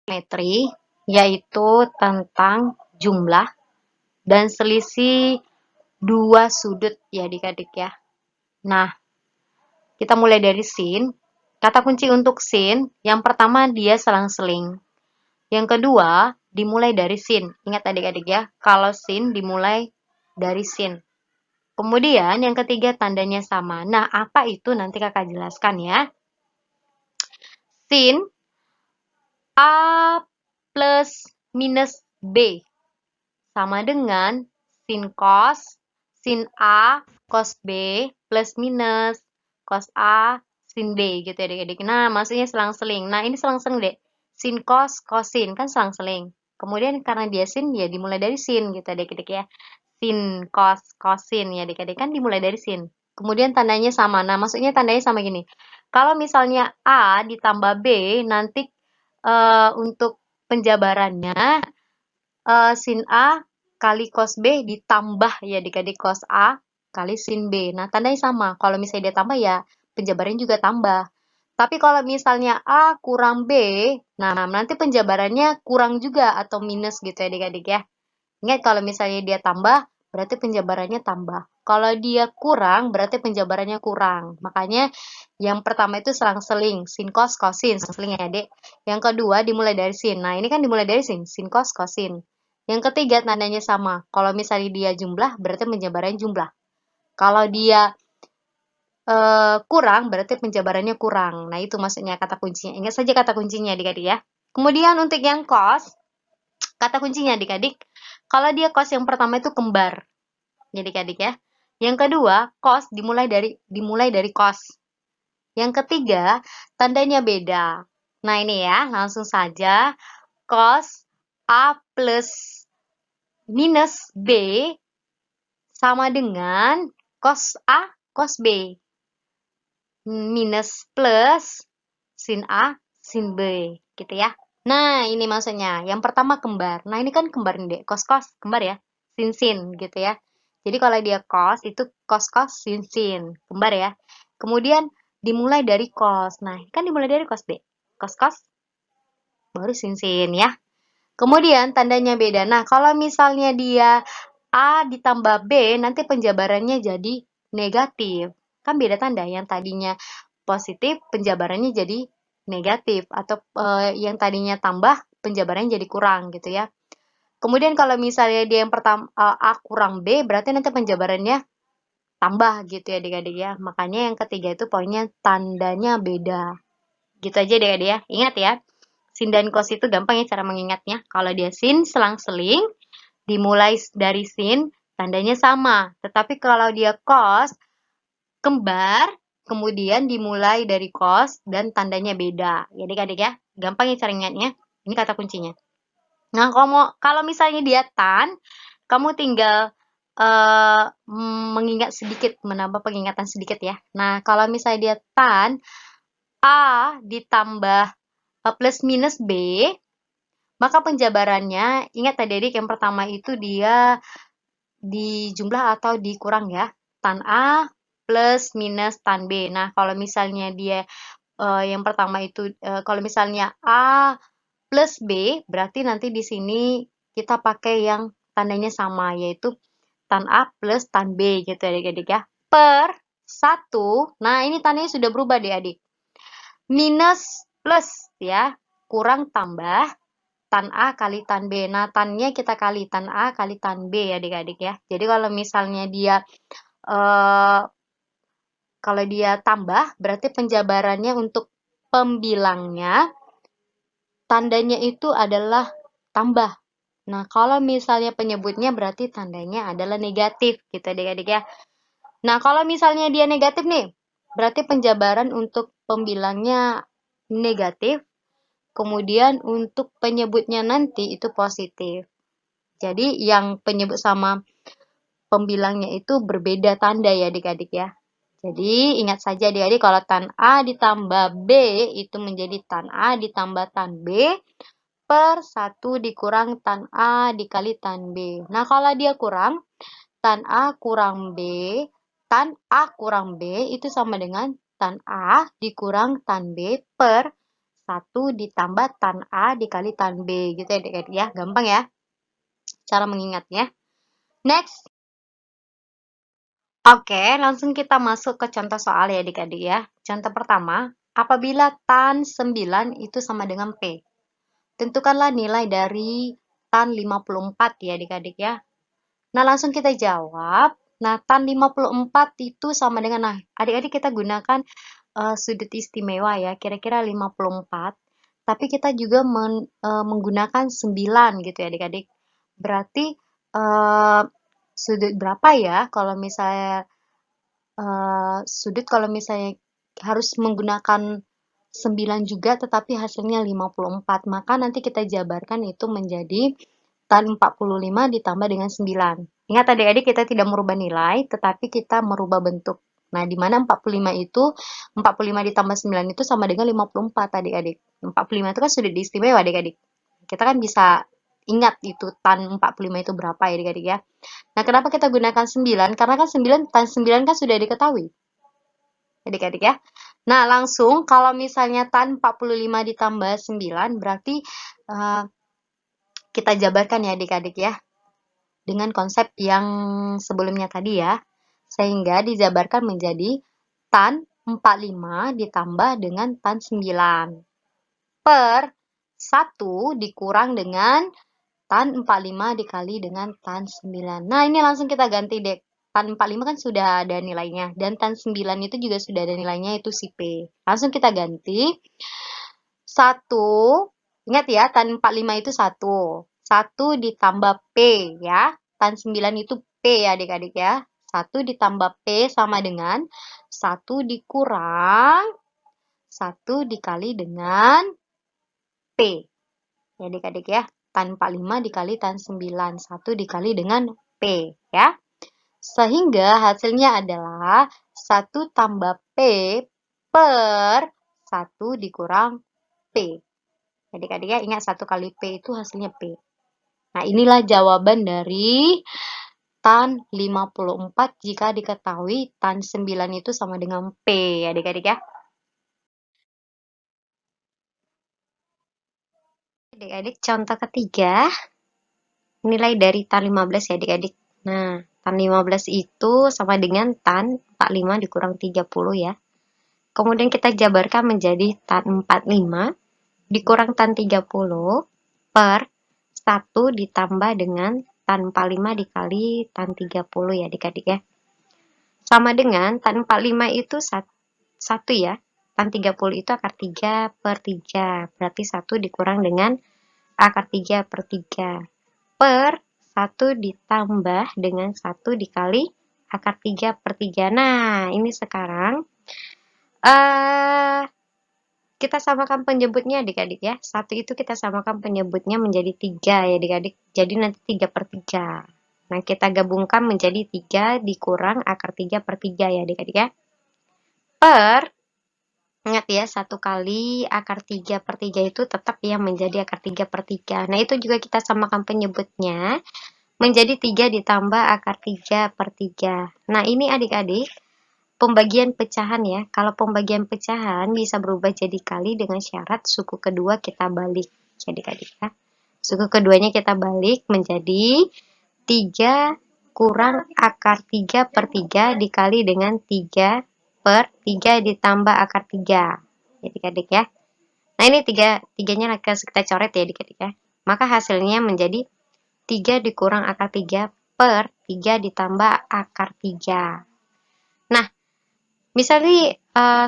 trigonometri, yaitu tentang jumlah dan selisih dua sudut ya adik-adik ya. Nah, kita mulai dari sin. Kata kunci untuk sin, yang pertama dia selang-seling. Yang kedua, dimulai dari sin. Ingat adik-adik ya, kalau sin dimulai dari sin. Kemudian yang ketiga tandanya sama. Nah, apa itu nanti kakak jelaskan ya. Sin A plus minus B sama dengan sin sin A, cos B, plus minus cos A, sin B gitu ya adik-adik. Nah, maksudnya selang-seling. Nah, ini selang-seling deh. Sin cosin, kan selang-seling. Kemudian karena dia sin, ya dimulai dari sin gitu adik-adik ya. Sin cosin ya adik-adik, kan dimulai dari sin. Kemudian tandanya sama. Nah, maksudnya tandanya sama gini. Kalau misalnya A ditambah B, nanti untuk penjabarannya sin A kali cos B ditambah ya adik-adik cos A kali sin B. Nah, tandanya sama. Kalau misalnya dia tambah ya penjabarannya juga tambah. Tapi kalau misalnya A kurang B, nah nanti penjabarannya kurang juga atau minus gitu ya adik-adik ya. Ingat kalau misalnya dia tambah, berarti penjabarannya tambah. Kalau dia kurang, berarti penjabarannya kurang. Makanya yang pertama itu selang-seling, sin cosin, selang-seling ya adik. Yang kedua dimulai dari sin. Nah, ini kan dimulai dari sin cosin. Yang ketiga tandanya sama. Kalau misalnya dia jumlah, berarti penjabarannya jumlah. Kalau dia kurang, berarti penjabarannya kurang. Nah, itu maksudnya kata kuncinya. Ingat saja kata kuncinya adik-adik ya. Kemudian untuk yang cos, kata kuncinya adik-adik, kalau dia cos yang pertama itu kembar. Jadi adik-adik ya. Yang kedua, cos dimulai dari cos. Yang ketiga, tandanya beda. Nah, ini ya, langsung saja cos A plus minus B sama dengan cos A cos B. Minus plus sin A sin B gitu ya. Nah, ini maksudnya. Yang pertama kembar. Nah, ini kan kembar nih, Dek. Cos kembar ya. Sin gitu ya. Jadi kalau dia cos itu cos sin kembar ya. Kemudian dimulai dari cos. Nah, kan dimulai dari cos, Dek. Cos baru sin ya. Kemudian tandanya beda. Nah, kalau misalnya dia A ditambah B, nanti penjabarannya jadi negatif. Kan beda tanda, yang tadinya positif, penjabarannya jadi negatif. Atau yang tadinya tambah, penjabarannya jadi kurang gitu ya. Kemudian kalau misalnya dia yang pertama A kurang B, berarti nanti penjabarannya tambah gitu ya adik-adik ya. Makanya yang ketiga itu poinnya tandanya beda. Gitu aja adik-adik ya. Ingat ya. Sin dan cos itu gampang ya cara mengingatnya. Kalau dia sin selang-seling, dimulai dari sin, tandanya sama. Tetapi kalau dia cos, kembar, kemudian dimulai dari cos, dan tandanya beda. Ya adik-adik ya. Gampang ya cara ingatnya. Ini kata kuncinya. Nah, kalau misalnya dia tan, kamu tinggal mengingat sedikit, menambah pengingatan sedikit ya. Nah, kalau misalnya dia tan, A ditambah plus minus B, maka penjabarannya, ingat tadi adik yang pertama itu dia di jumlah atau dikurang ya. Tan A plus minus tan B. Nah, kalau misalnya dia yang pertama itu, kalau misalnya A plus B, berarti nanti di sini kita pakai yang tandanya sama, yaitu tan A plus tan B gitu adik-adik ya. Per 1, nah ini tandanya sudah berubah deh adik. Minus plus ya, kurang tambah tan A kali tan B. Nah, tannya kita kali tan A kali tan B ya adik-adik ya. Jadi kalau misalnya dia kalau dia tambah, berarti penjabarannya untuk pembilangnya tandanya itu adalah tambah. Nah, kalau misalnya penyebutnya berarti tandanya adalah negatif gitu adik-adik ya. Nah, kalau misalnya dia negatif nih, berarti penjabaran untuk pembilangnya negatif. Kemudian untuk penyebutnya nanti itu positif. Jadi yang penyebut sama pembilangnya itu berbeda tanda ya adik-adik ya. Jadi ingat saja adik-adik kalau tan A ditambah B itu menjadi tan A ditambah tan B per 1 dikurang tan A dikali tan B. Nah kalau dia kurang, tan A kurang B, tan A kurang B itu sama dengan tan A dikurang tan B per 1 ditambah tan A dikali tan B, gitu ya adik-adik ya. Gampang ya cara mengingatnya. Next. Oke, langsung kita masuk ke contoh soal ya adik-adik ya. Contoh pertama, apabila tan 9 itu sama dengan P. Tentukanlah nilai dari tan 54 ya adik-adik ya. Nah, langsung kita jawab. Nah, tan 54 itu sama dengan, nah adik-adik kita gunakan sudut istimewa ya, kira-kira 54. Tapi kita juga menggunakan 9 gitu ya adik-adik. Berarti sudut berapa ya kalau misalnya sudut kalau misalnya harus menggunakan 9 juga tetapi hasilnya 54. Maka nanti kita jabarkan itu menjadi tan 45 ditambah dengan 9. Ingat adik-adik kita tidak merubah nilai tetapi kita merubah bentuk. Nah, di mana 45 itu 45 ditambah 9 itu sama dengan 54 adik-adik. 45 itu kan sudah diistimewa adik-adik. Kita kan bisa ingat itu tan 45 itu berapa ya adik-adik ya. Nah, kenapa kita gunakan 9? Karena kan 9 tan 9 kan sudah diketahui. Adik-adik ya. Nah, langsung kalau misalnya tan 45 ditambah 9 berarti kita jabarkan ya adik-adik ya. Dengan konsep yang sebelumnya tadi ya. Sehingga dijabarkan menjadi tan 45 ditambah dengan tan 9 per 1 dikurang dengan tan 45 dikali dengan tan 9. Nah, ini langsung kita ganti deh. Tan 45 kan sudah ada nilainya. Dan tan 9 itu juga sudah ada nilainya, itu si P. Langsung kita ganti. 1, ingat ya, tan 45 itu 1. 1 ditambah P ya. Tan 9 itu P ya adik-adik ya. 1 ditambah P sama dengan 1 dikurang 1 dikali dengan P. Ya adik-adik ya. Tan 45 dikali tan 9. 1 dikali dengan P ya. Sehingga hasilnya adalah 1 tambah P per 1 dikurang P. Adik-adik ya, ingat 1 kali P itu hasilnya P. Nah, inilah jawaban dari tan 54 jika diketahui tan 9 itu sama dengan P, adik-adik ya. Adik-adik, contoh ketiga, nilai dari tan 15 ya adik-adik. Nah, tan 15 itu sama dengan tan 45 dikurang 30 ya. Kemudian kita jabarkan menjadi tan 45 dikurang tan 30 per 1 ditambah dengan tan 45 dikali tan 30 ya adik-adik ya. Sama dengan tan 45 itu 1 ya. Tan 30 itu akar 3 per 3. Berarti 1 dikurang dengan akar 3 per 3. Per 1 ditambah dengan 1 dikali akar 3 per 3. Nah, ini sekarang kita samakan penyebutnya adik-adik ya. 1 itu kita samakan penyebutnya menjadi 3 ya adik-adik. Jadi nanti 3 per 3. Nah, kita gabungkan menjadi 3 dikurang akar 3 per 3 ya adik-adik ya. Per, ingat ya, 1 kali akar 3 per 3 itu tetap yang menjadi akar 3 per 3. Nah, itu juga kita samakan penyebutnya menjadi 3 ditambah akar 3 per 3. Nah, ini adik-adik pembagian pecahan ya. Kalau pembagian pecahan bisa berubah jadi kali dengan syarat suku kedua kita balik. Adik-adik ya. Suku keduanya kita balik menjadi 3 kurang akar 3 per 3 dikali dengan 3 per 3 ditambah akar 3. Adik-adik ya. Nah, ini tiganya kita coret ya adik-adik ya. Maka hasilnya menjadi 3 dikurang akar 3 per 3 ditambah akar 3. Nah, misalnya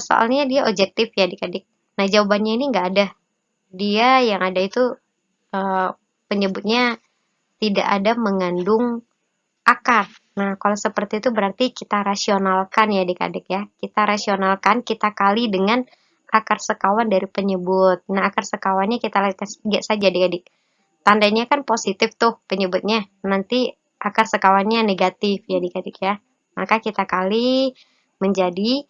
soalnya dia objektif ya adik-adik. Nah, jawabannya ini nggak ada. Dia yang ada itu penyebutnya tidak ada mengandung akar. Nah, kalau seperti itu berarti kita rasionalkan ya adik-adik ya. Kita rasionalkan, kita kali dengan akar sekawan dari penyebut. Nah, akar sekawannya kita lihat saja adik-adik. Tandanya kan positif tuh penyebutnya. Nanti akar sekawannya negatif ya adik-adik ya. Maka kita kali menjadi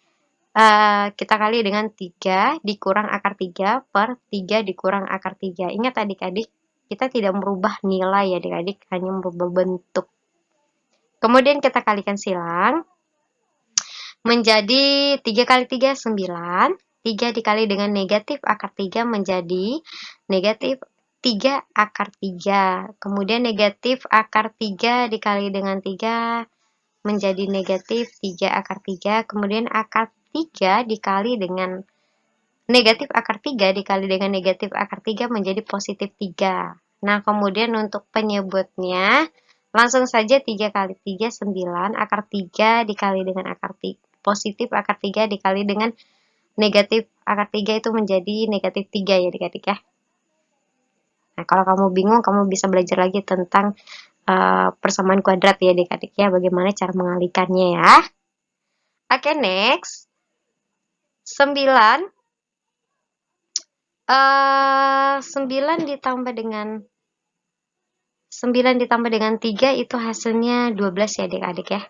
kita kali dengan 3 dikurang akar 3 per 3 dikurang akar 3. Ingat adik-adik, kita tidak merubah nilai ya adik-adik, hanya merubah bentuk. Kemudian kita kalikan silang menjadi 3 kali 3 9 3 dikali dengan negatif akar 3 menjadi negatif 3 akar 3. Kemudian negatif akar 3 dikali dengan 3 menjadi negatif 3 akar 3. Kemudian akar 3 dikali dengan negatif akar 3 dikali dengan negatif akar 3 menjadi positif 3. Nah, kemudian untuk penyebutnya, langsung saja 3 kali 3, 9. Akar 3 dikali dengan akar 3, positif akar 3 dikali dengan negatif akar 3 itu menjadi negatif 3 ya adik-adik ya. Nah, kalau kamu bingung, kamu bisa belajar lagi tentang persamaan kuadrat ya adik-adik ya, bagaimana cara mengalihkannya ya. Oke, next. 9 ditambah dengan 3 itu hasilnya 12 ya adik-adik ya.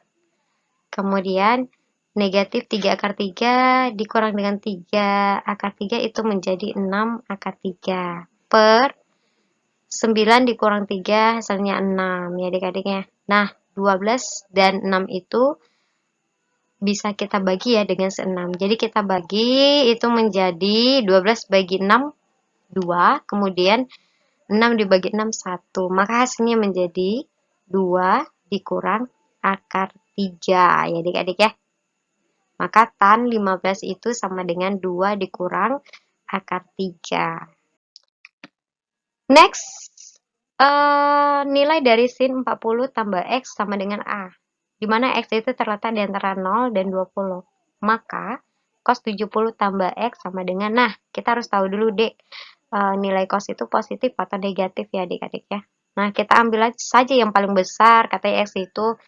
Kemudian negatif 3 akar 3 dikurang dengan 3 akar 3 itu menjadi 6 akar 3 per 9 dikurang 3 hasilnya 6 ya adik-adiknya. Nah, 12 dan 6 itu bisa kita bagi ya dengan 6. Jadi kita bagi itu menjadi 12 bagi 6, 2. Kemudian 6 dibagi 6, 1. Maka hasilnya menjadi 2 dikurang akar 3 ya adik-adik ya. Maka tan 15 itu sama dengan 2 dikurang akar 3. Next, nilai dari sin 40 tambah X sama dengan A. Di mana X itu terletak di antara 0 dan 20. Maka cos 70 tambah X sama dengan, nah kita harus tahu dulu dek, nilai cos itu positif atau negatif ya adik-adik ya. Nah, kita ambil saja yang paling besar, katanya X itu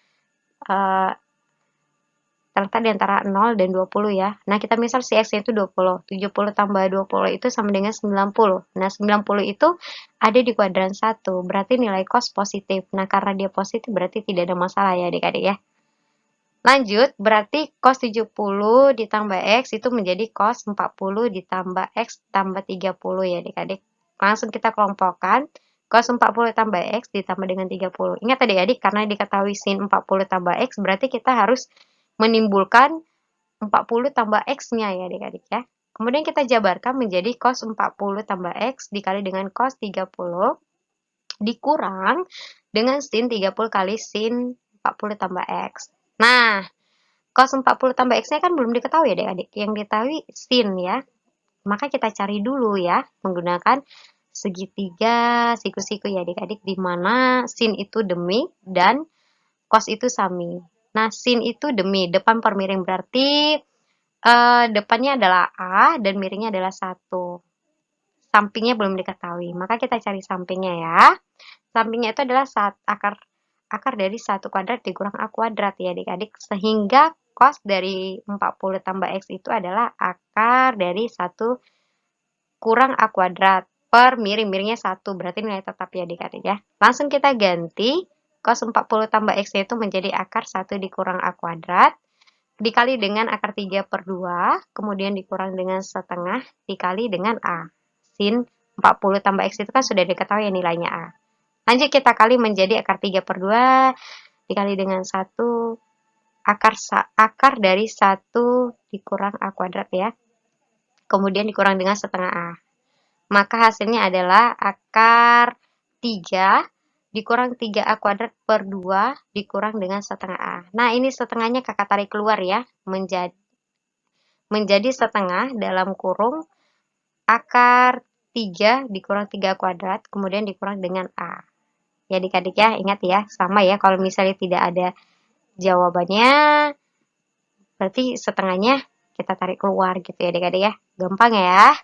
terletak di antara 0 dan 20 ya. Nah, kita misal si X itu 20. 70 tambah 20 itu sama dengan 90. Nah, 90 itu ada di kuadran 1. Berarti nilai cos positif. Nah, karena dia positif berarti tidak ada masalah ya adik-adik ya. Lanjut, berarti cos 70 ditambah X itu menjadi cos 40 ditambah X tambah 30 ya adik-adik. Langsung kita kelompokkan. Cos 40 tambah X ditambah dengan 30. Ingat adik-adik, karena diketahui sin 40 tambah X, berarti kita harus menimbulkan 40 tambah X-nya ya adik-adik ya. Kemudian kita jabarkan menjadi cos 40 tambah X dikali dengan cos 30 dikurang dengan sin 30 kali sin 40 tambah X. Nah, cos 40 tambah X-nya kan belum diketahui ya adik-adik. Yang diketahui sin ya. Maka kita cari dulu ya menggunakan segitiga siku-siku ya adik-adik, di mana sin itu demi dan cos itu sami. Nah, sin itu demi, depan per miring, berarti depannya adalah A dan miringnya adalah 1. Sampingnya belum diketahui, maka kita cari sampingnya ya. Sampingnya itu adalah akar dari 1 kuadrat dikurang A kuadrat ya adik-adik. Sehingga cos dari 40 tambah X itu adalah akar dari 1 kurang A kuadrat per miring-miringnya 1. Berarti nilai tetap ya adik-adik ya. Langsung kita ganti. Cos 40 tambah X itu menjadi akar 1 dikurang A kuadrat, dikali dengan akar 3 per 2, kemudian dikurang dengan setengah, dikali dengan A. Sin 40 tambah X itu kan sudah diketahui ya nilainya A. Lanjut kita kali menjadi akar 3 per 2, dikali dengan 1, akar dari 1 dikurang A kuadrat ya. Kemudian dikurang dengan setengah A. Maka hasilnya adalah akar 3 dikurang 3A kuadrat per 2 dikurang dengan setengah A. Nah, ini setengahnya kakak tarik keluar ya, menjadi setengah dalam kurung akar 3 dikurang 3A kuadrat, kemudian dikurang dengan A. Ya adik-adik ya, ingat ya, sama ya, kalau misalnya tidak ada jawabannya, berarti setengahnya kita tarik keluar gitu ya adik-adik ya. Gampang ya.